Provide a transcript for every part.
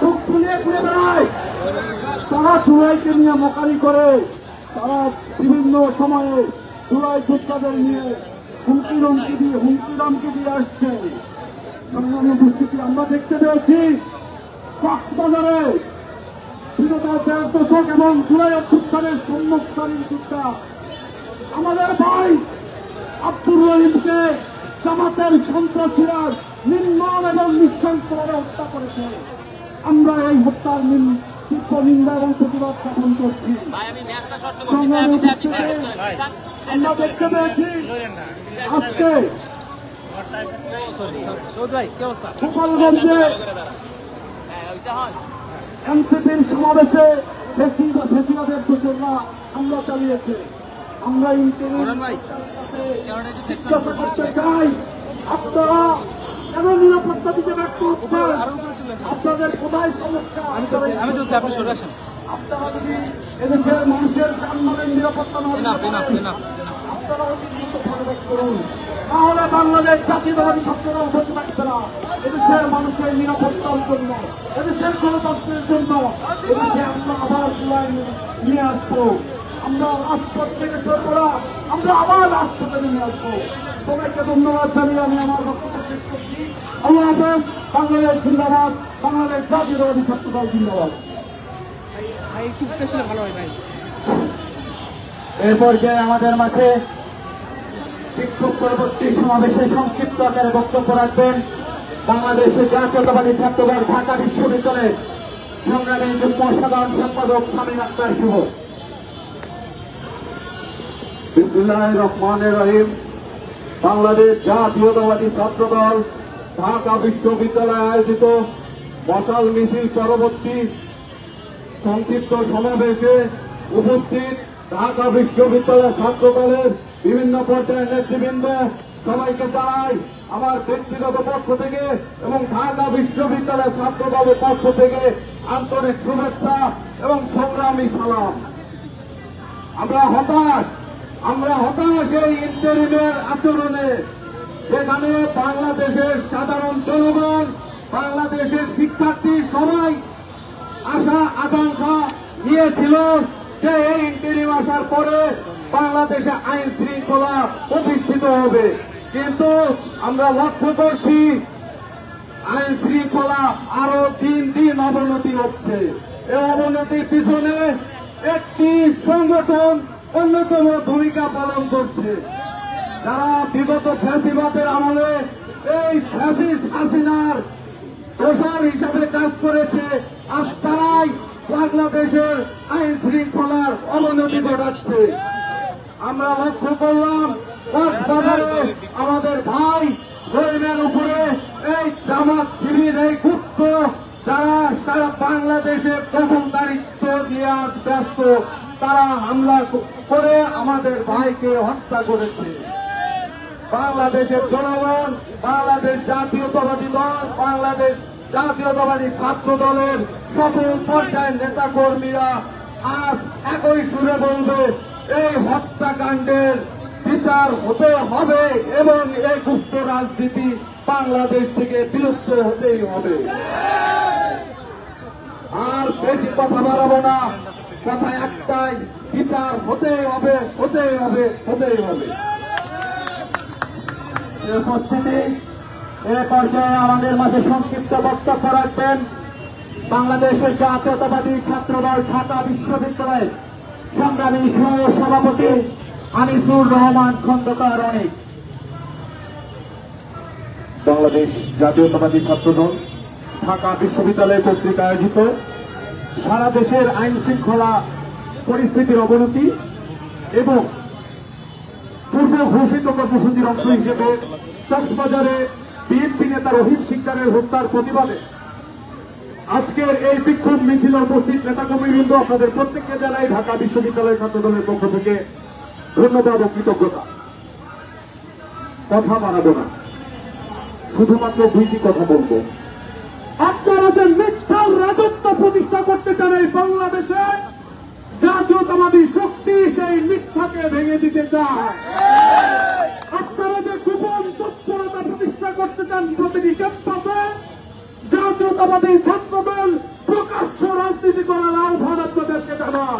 বুক ফুলিয়ে ঘুরে বেড়ায়, তারা জুলাইকে নিয়ে মোকারি করে, তারা বিভিন্ন সময়ে জুলাই যোদ্ধাদের নিয়ে হুমকি দিয়ে আসছে। সংগ্রামী উপস্থিতি আমরা দেখতে পেয়েছি কক্সবাজারে বিগত ১.৫ দশক এবং জুলাই অভ্যুত্থানের সম্মুখ সারির যোদ্ধা আমাদের ভাই আব্দুর রহিমকে জামাতের সন্ত্রাসীরা নির্মম এবং নৃশংসভাবে হত্যা করেছে। আমরা এই হত্যার তীব্র নিন্দা এবং প্রতিবাদ জ্ঞাপন করছি। আমরা দেখতে পেয়েছি আজকে গোপালগঞ্জে এনসিপির সমাবেশে ফেসিবাদের দোষররা হামলা চালিয়েছে। আমরা জিজ্ঞাসা করতে চাই, আপনারা কেন নিরাপত্তা দিতে ব্যর্থ হচ্ছেন? আপনাদের কোথায় সমস্যা? আপনারা যদি এদেশের মানুষের জানমালের নিরাপত্তা আপনারা অতি দ্রুত পদক্ষেপ করুন, তাহলে বাংলাদেশ জাতীয়তাবাদী ছাত্ররা বসে থাকবে না। এদেশের মানুষের নিরাপত্তার জন্য, এদেশের গণতন্ত্রের জন্য এদেশে আমরা আবার জুলাই নিয়ে আসবো। আমরা রাজপথ থেকে সরব না, আমরা আবার রাজপথে নিয়ে আসবো। সবাইকে ধন্যবাদ জানিয়ে আমি আমার বক্তব্য শেষ করছি। আল্লাহ হাফেজ। বাংলাদেশ জিন্দাবাদ, বাংলাদেশ জাতীয়তাবাদী ছাত্রদল জিন্দাবাদ। এই পর্যায়ে আমাদের মাঝে বিক্ষোভ পরবর্তী সমাবেশে সংক্ষিপ্ত আকারে বক্তব্য রাখবেন বাংলাদেশের জাতীয়তাবাদী ছাত্রদল ঢাকা বিশ্ববিদ্যালয়ের সংগ্রামী যুগ্ম সাধারণ সম্পাদক শামীম আখতার শুভ। বিসমিল্লাহির রহমানির রহিম। বাংলাদেশ জাতীয়তাবাদী ছাত্রদল ঢাকা বিশ্ববিদ্যালয়ে আয়োজিত মশাল মিছিল পরবর্তী সংক্ষিপ্ত সমাবেশে উপস্থিত ঢাকা বিশ্ববিদ্যালয় ছাত্রদলের বিভিন্ন পর্যায়ের নেতৃবৃন্দ সবাইকে জানাই আমার ব্যক্তিগত পক্ষ থেকে এবং ঢাকা বিশ্ববিদ্যালয় ছাত্রদলের পক্ষ থেকে আন্তরিক শুভেচ্ছা এবং সংগ্রামী সালাম। আমরা হতাশ এই ইন্টারিমের আচরণে, যেখানে বাংলাদেশের সাধারণ জনগণ, বাংলাদেশের শিক্ষার্থী সবাই আশা আকাঙ্ক্ষা নিয়েছিল যে এই ইন্টারিম আসার পরে বাংলাদেশে আইন শৃঙ্খলা প্রতিষ্ঠিত হবে, কিন্তু আমরা লক্ষ্য করছি আইন শৃঙ্খলা আরো দিন দিন অবনতি হচ্ছে। এই অবনতির পিছনে একটি সংগঠন অন্যতম ভূমিকা পালন করছে, যারা বিগত ফ্যাসিবাদের আমলে এই ফ্যাসিস্ট হাসিনার প্রসার হিসাবে কাজ করেছে, আর তারাই বাংলাদেশের আইন শৃঙ্খলার অবনতি ঘটাচ্ছে। আমরা লক্ষ্য করলাম কক্সবাজারে আমাদের ভাই রহিমের উপরে এই জামাত শিবির, এই গুপ্ত যারা সারা বাংলাদেশের দখলদারিত্ব নিয়ে ব্যস্ত, তারা হামলা করে আমাদের ভাইকে হত্যা করেছে। বাংলাদেশের জনগণ, বাংলাদেশ জাতীয়তাবাদী দল, বাংলাদেশ জাতীয়তাবাদী ছাত্র দলের সকল পর্যায়ের নেতা কর্মীরা আজ একই সুরে বলবে এই হত্যাকাণ্ডের বিচার হতে হবে এবং এই গুপ্ত রাজনীতি বাংলাদেশ থেকে বিলুপ্ত হতেই হবে। আর বেশি কথা বাড়াবো না, কথা একটাই, বিচার হতেই হবে, হতেই হবে, হতেই হবে। উপস্থিতি এ পর্যায়ে আমাদের মাঝে সংক্ষিপ্ত বক্তব্য রাখবেন বাংলাদেশের জাতীয়তাবাদী ছাত্রদল ঢাকা বিশ্ববিদ্যালয়ের সংগ্রামী সহ সভাপতি আনিসুর রহমান খন্দকার অনেক। বাংলাদেশ জাতীয়তাবাদী ছাত্রদল ঢাকা বিশ্ববিদ্যালয় কর্তৃক আয়োজিত সারা দেশের আইন শৃঙ্খলা পরিস্থিতির অবনতি এবং পূর্ব ঘোষিত কর্মসূচির অংশ হিসেবে কক্সবাজারে বিএনপি নেতা রহিম শিকদারের হত্যার প্রতিবাদে আজকের এই বিক্ষোভ মিছিলে উপস্থিত নেতাকর্মীবৃন্দ, আপনাদের প্রত্যেককে জানাই ঢাকা বিশ্ববিদ্যালয় ছাত্রদলের পক্ষ থেকে ধন্যবাদ ও কৃতজ্ঞতা। কথা বাড়াবো না, শুধুমাত্র দুইটি কথা বলবো। আপনারা যে মিথ্যার রাজত্ব প্রতিষ্ঠা করতে চান এই বাংলাদেশে, জাতীয়তাবাদী শক্তি সেই মিথ্যাকে ভেঙে দিতে চায়। আপনারা যে গোপন তৎপরতা প্রতিষ্ঠা করতে চান প্রতিটি ক্যাম্পাসে, জাতীয়তাবাদী ছাত্র ছাত্রদল প্রকাশ্য রাজনীতি করার আহ্বান আপনাদেরকে জানায়।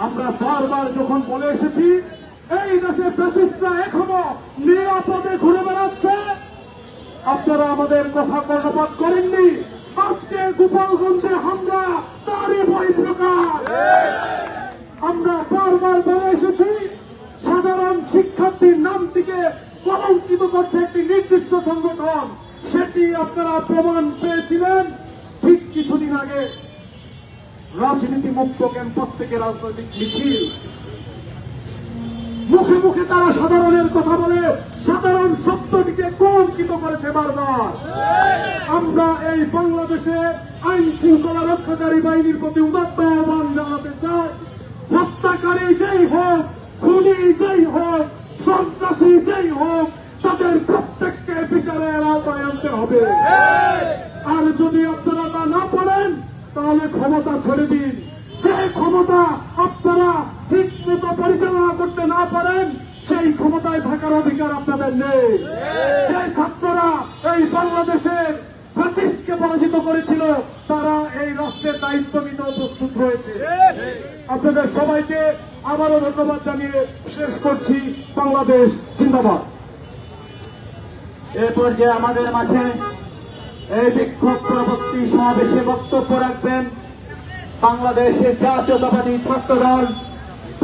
আমরা বারবার যখন বলে এসেছি এই দেশে ফ্যাসিস্টরা এখনো নিরাপদে ঘুরে বেড়াচ্ছে, আপনারা আমাদের কথা কর্ণপাত করেননি। আজকে গোপালগঞ্জে হামলা তারই বহিঃপ্রকাশ। আমরা বারবার বলে এসেছি সাধারণ শিক্ষার্থীর নামটিকে কলঙ্কিত করছে একটি নির্দিষ্ট সংগঠন, সেটি আপনারা প্রমাণ পেয়েছিলেন ঠিক কিছুদিন আগে। রাজনীতি মুক্ত ক্যাম্পাস থেকে রাজনৈতিক মিছিল, মুখে মুখে তারা সাধারণের কথা বলে সাধারণ শব্দটিকে কলঙ্কিত করেছে বারবার। আমরা এই বাংলাদেশে আইন শৃঙ্খলা রক্ষাকারী বাহিনীর প্রতি উদাত্ত আহ্বান জানাতে চাই, হত্যাকারী যেই হোক, খুনি যেই হোক, সন্ত্রাসী যেই হোক, তাদের প্রত্যেককে বিচারের আওতায় আনতে হবে। আর যদি আপনারা তা না পারেন তাহলে ক্ষমতা ছেড়ে দিন। যে ক্ষমতা আপনারা ঠিক মতো পরিচালনা করতে না পারেন সেই ক্ষমতায় থাকার অধিকার আপনাদের নেই। যে ছাত্ররা এই বাংলাদেশের ফ্যাসিস্টকে পরাজিত করেছিল তারা এই রাষ্ট্রের দায়িত্ব নিতেও প্রস্তুত হয়েছে। আপনাদের সবাইকে আবারও ধন্যবাদ জানিয়ে শেষ করছি। বাংলাদেশ জিন্দাবাদ। এ পর্যায়ে আমাদের মাঝে এই বিক্ষোভ পরবর্তী সমাবেশে বক্তব্য রাখবেন বাংলাদেশের জাতীয়তাবাদী ছাত্রদল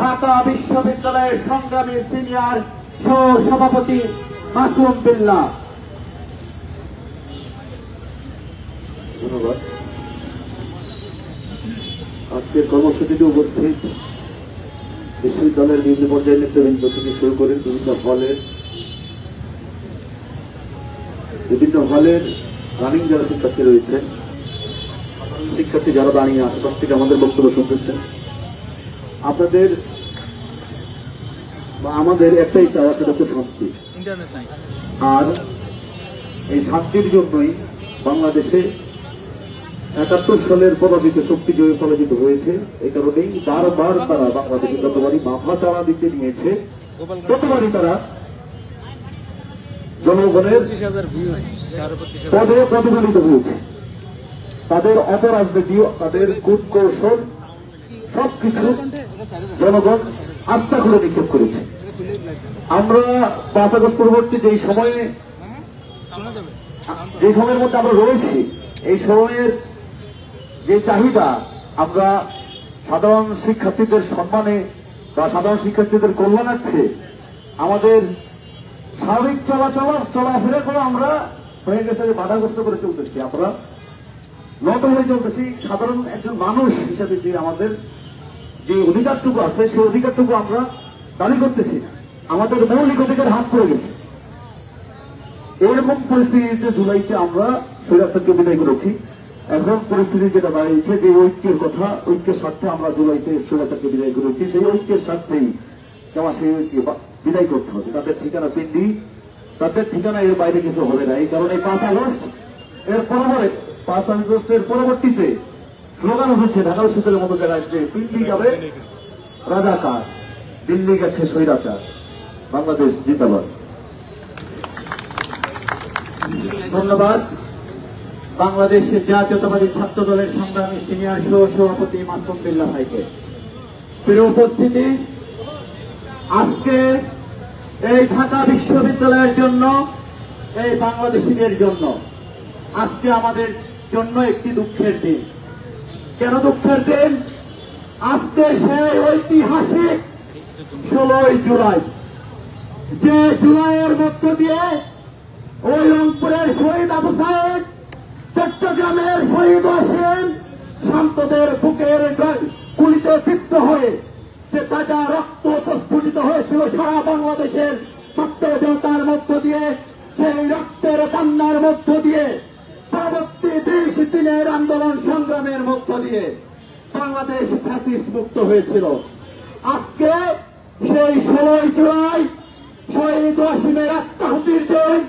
ঢাকা বিশ্ববিদ্যালয়ের সংগ্রামী সিনিয়র সহ সভাপতি মাসুম বিল্লাহ। ধন্যবাদ। আজকের কর্মসূচিতে উপস্থিত বিশ্ববিদ্যালয়ের বিভিন্ন পর্যায়ের নেতৃবৃন্দ থেকে শুরু করে বিভিন্ন হলের রানিং যারা শিক্ষার্থী রয়েছেন, শিক্ষার্থী যারা দাঁড়িয়ে আশেপাশ থেকে আমাদের বক্তব্য শুনতেছেন, আপনাদের বা আমাদের একটাই চাওয়া, সেটা হচ্ছে শান্তি। আর এই শান্তির জন্যই বাংলাদেশে ৭১ সালের পরাজিত শক্তি জয় পরাজিত হয়েছে। এই কারণেই বারবার তারা বাংলাদেশে যতবারই মাথা চাড়া দিতে নিয়েছে ততবারই তারা জনগণের পদে প্রতিফলিত হয়েছে। তাদের অপরাজনীতি, তাদের কূটকৌশল সবকিছু জনগণ আস্থা করে নিক্ষেপ করেছে। আমরা ৫ আগস্ট পরবর্তী যে সময়ের মধ্যে আমরা রয়েছি, এই সময়ের যে চাহিদা, আমরা সাধারণ শিক্ষার্থীদের সম্মানে বা সাধারণ শিক্ষার্থীদের কল্যাণার্থে আমাদের স্বাভাবিক চলাফেরা করে আমরা হয়ে গেছে যে বাধাগ্রস্ত করে চলতেছি, আমরা নত হয়ে চলতেছি। সাধারণ একজন মানুষ হিসেবে যে আমাদের যে অধিকারটুকু আছে সেই অধিকারটুকু আমরা দাবি করতেছি না, আমাদের মৌলিক অধিকার হাত পড়ে গেছে। এরকম পরিস্থিতিতে জুলাইতে আমরা স্বৈরাচারকে বিদায় করেছি। এখন পরিস্থিতি যেটা দাঁড়িয়েছে যে ঐক্যের কথা, ঐক্যের স্বার্থে আমরা জুলাইতে স্বৈরাচারকে বিদায় করেছি। সেই ঐক্যের স্বার্থেই যেমন সেই বিদায় করতে হবে। তাদের ঠিকানা পিন্ডি, তাদের ঠিকানা এর বাইরে কিছু হবে না। এই কারণে ৫ আগস্টের পরবর্তীতে স্লোগান উঠেছে ঢাকা বিশ্ববিদ্যালয়ের মতো জায়গায় যে পিন্ডি যাবে রাজাকার, দিল্লি গেছে স্বৈরাচার, বাংলাদেশ জিন্দাবাদ। ধন্যবাদ বাংলাদেশের জাতীয়তাবাদী ছাত্র দলের সংগ্রামী সিনিয়র সহ সভাপতি মাসুম বিল্লাহ ভাইকে। প্রিয় উপস্থিতি, আজকে এই ঢাকা বিশ্ববিদ্যালয়ের জন্য, এই বাংলাদেশিদের জন্য আজকে আমাদের জন্য একটি দুঃখের দিন। কেন দুঃখের দিন? আজকে সেই ঐতিহাসিক 16 জুলাই, যে জুলাইয়ের মধ্য দিয়ে ওই রংপুরের শহীদ আবু সাইদ, চট্টগ্রামের শহীদ ওয়াসিম শান্তদের বুকের গুলিতে ক্ষিপ্ত হয়ে যে তাজা রক্ত প্রস্ফুটিত হয়েছিল সারা বাংলাদেশের ছাত্র জনতার মধ্য দিয়ে, সেই রক্তের বন্যার মধ্য দিয়ে পরবর্তী 20 দিনের আন্দোলন সংগ্রামের মধ্য দিয়ে বাংলাদেশ ফ্যাসিস্ট মুক্ত হয়েছিল। আজকে সেই 16 জুলাই শহীদ ওয়াসিমের আত্মাহুতির দিন,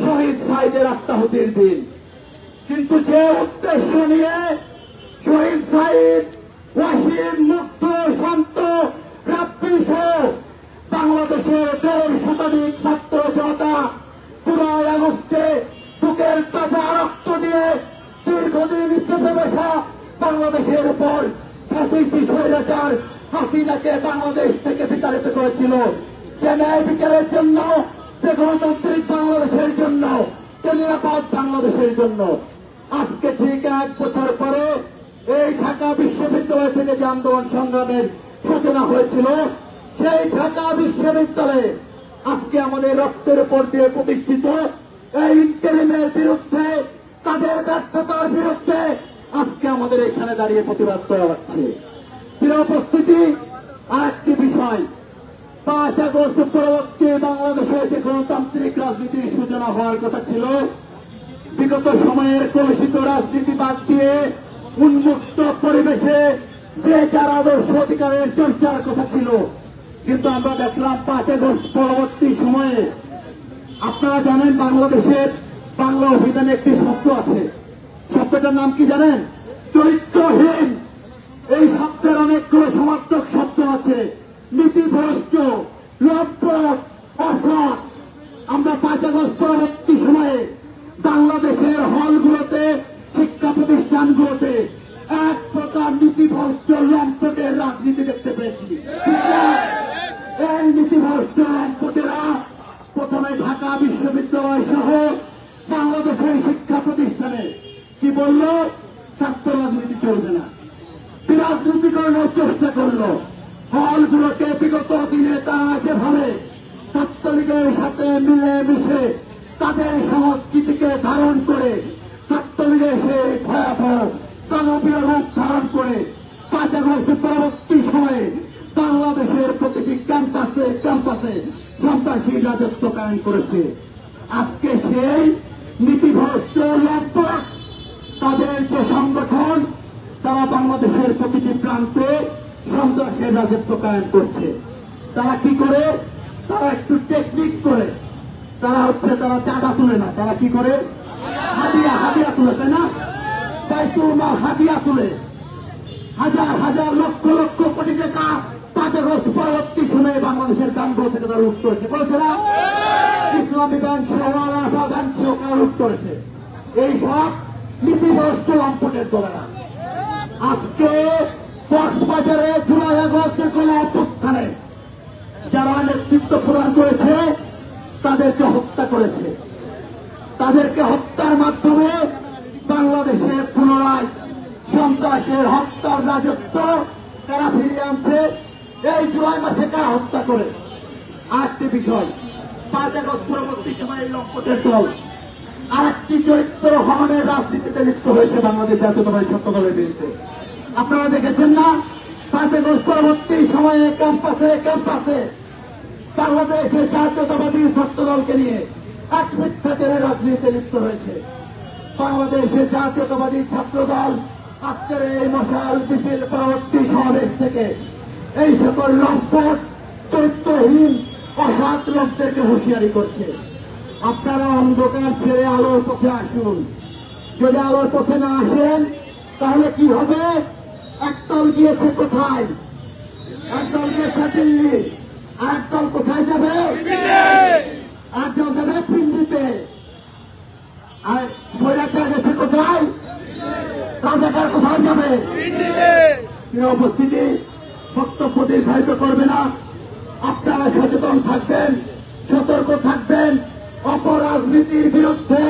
শহীদ সাইদের আত্মাহুতির দিন। কিন্তু যে উদ্দেশ্য নিয়ে শহীদ সাইদ, ওয়াসিম, মুক্ত, শান্ত, রাব্বি সহ বাংলাদেশের 1.5 শতাধিক ছাত্র জনতা জুলাই আগস্টে বুকের তাজা রক্ত দিয়ে দীর্ঘদিন চেপে বসা বাংলাদেশের উপর ফ্যাসিস্ট স্বৈরাচার হাসিনাকে বাংলাদেশ থেকে বিতাড়িত করেছিল। যে ন্যায় বিচারের জন্য, যে গণতান্ত্রিক বাংলাদেশের জন্য, যে নিরাপদ বাংলাদেশের জন্য। আজকে ঠিক 1 বছর পরে এই ঢাকা বিশ্ববিদ্যালয় থেকে যে আন্দোলন সংগ্রামের সূচনা হয়েছিল, সেই ঢাকা বিশ্ববিদ্যালয়ে আজকে আমাদের রক্তের উপর দিয়ে প্রতিষ্ঠিত এই ইন্টারিমের বিরুদ্ধে, তাদের ব্যর্থতার বিরুদ্ধে আজকে আমাদের এখানে দাঁড়িয়ে প্রতিবাদ করা হচ্ছে। প্রিয় উপস্থিতি, আরেকটি বিষয়, 5 আগস্ট পরবর্তী বাংলাদেশে যে গণতান্ত্রিক রাজনীতির সূচনা হওয়ার কথা ছিল, বিগত সময়ের কলুষিত রাজনীতি বাদ দিয়ে উন্মুক্ত পরিবেশে যে যার আদর্শ অধিকারের চর্চার কথা ছিল, কিন্তু আমরা দেখলাম 5 আগস্ট পরবর্তী সময়ে, আপনারা জানেন বাংলাদেশের বাংলা অভিধানে একটি শব্দ আছে, শব্দটার নাম কি জানেন? চরিত্রহীন। এই শব্দের অনেকগুলো সমার্থক শব্দ আছে, নীতিভ্রষ্ট, লম্পট, অসৎ। আমরা 5 আগস্ট পরবর্তী সময়ে বাংলাদেশের হলগুলোতে, শিক্ষা প্রতিষ্ঠানগুলোতে এক প্রকার নীতিভ্রষ্ট লম্পটের রাজনীতি দেখতে পেয়েছি। এই নীতিভ্রষ্ট লম্পটেরা প্রথমে ঢাকা বিশ্ববিদ্যালয় সহ বাংলাদেশের শিক্ষা প্রতিষ্ঠানে কি বলল? ছাত্র রাজনীতি চলবে না, বিরাজনীতিকরণের চেষ্টা করল। হলগুলোকে বিগত দিনে তারা যেভাবে ছাত্রলীগের সাথে মিলে মিশে তাদের সংস্কৃতিকে ধারণ করে, ছাত্রলীগের সেই ভয়াবহ জনপ্রিয় রূপ ধারণ করে 5 আগস্ট পরবর্তী সময়ে বাংলাদেশের প্রতিটি ক্যাম্পাসে ক্যাম্পাসে সন্ত্রাসী রাজত্ব কায়েম করেছে। আজকে সেই নীতিভ্রষ্ট লম্পট তাদের যে সংগঠন, তারা বাংলাদেশের প্রতিটি প্রান্তে সন্ত্রাসের রাজত্ব কায়েম করছে। তারা কি করে? তারা একটু টেকনিক করে, তারা চাঁদা তুলে না, তারা কি করে? হাদিয়া তুলে, তাই না? বাইতুল মাল হাদিয়া তুলে হাজার হাজার লক্ষ লক্ষ কোটি টাকা 5 আগস্ট পরবর্তী সময়ে বাংলাদেশের ব্যাংকগুলো থেকে তারা লুট করেছে। বলেছে না? ইসলামী ব্যাংক সহ আলাদা ব্যাংক সহ তারা লুট করেছে। এইসব নীতিভ্রষ্ট লম্পটের দলেরা আজকে কক্সবাজারে জুলাই আগস্টের কোন অভ্যুত্থানে যারা নেতৃত্ব প্রদান করেছে তাদেরকে হত্যা করেছে। তাদেরকে হত্যার মাধ্যমে বাংলাদেশে পুনরায় সন্ত্রাসের হত্যার রাজত্ব তারা ফিরিয়ে আনছে। এই জুলাই মাসে কারা হত্যা করে? আরেকটি বিষয়, 5 আগস্ট পরবর্তী সময়ে লম্পটের দল আরেকটি চরিত্র হননের রাজনীতিতে লিপ্ত হয়েছে বাংলাদেশ জাতীয়তাবাদী ছাত্র দলের বিরুদ্ধে। আপনারা দেখেছেন না? 5 আগস্ট পরবর্তী সময়ে ক্যাম্পাসে ক্যাম্পাসে বাংলাদেশের জাতীয়তাবাদী ছাত্র দলকে নিয়ে এক মিথ্যাচারের রাজনীতিতে লিপ্ত হয়েছে। বাংলাদেশের জাতীয়তাবাদী ছাত্র দল আজকের এই মশাল মিছিল পরবর্তী সমাবেশ থেকে এই সকল লম্পট চরিত্রহীন অসৎ লোকদেরকে হুঁশিয়ারি করছে, আপনারা অন্ধকার ছেড়ে আলোর পথে আসুন। যদি আলোর পথে না আসেন তাহলে কি হবে? একদল গিয়েছে কোথায়? একদল গিয়েছে দিল্লি, আর একদল কোথায় যাবে? একদল যাবে পিন্ডিতে, আর স্বৈরাচার গেছে কোথায়? রাজাকার কোথায় যাবে? উপস্থিতি, বক্তব্য দীর্ঘায়িত করবে না। আপনারা সচেতন থাকবেন, সতর্ক থাকবেন। অপরাজনীতির বিরুদ্ধে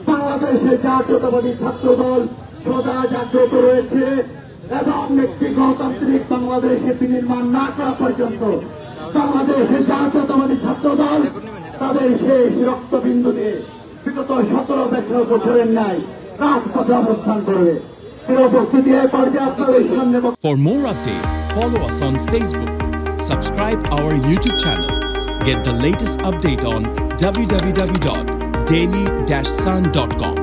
বাংলাদেশের জাতীয়তাবাদী ছাত্র দল সদা জাগ্রত রয়েছে এবং একটি গণতান্ত্রিক বাংলাদেশে বিনির্মাণ না করা পর্যন্ত বাংলাদেশের জাতীয়তাবাদী ছাত্র দল তাদের শেষ রক্তবিন্দু দিয়ে বিগত 17 বছরের ন্যায় রাজপথে অবস্থান করবে। উপস্থিতি এই পর্যায়ে আপনাদের সামনে। For more updates, follow us on Facebook, subscribe our YouTube channel, get the latest update on www.daily-sun.com.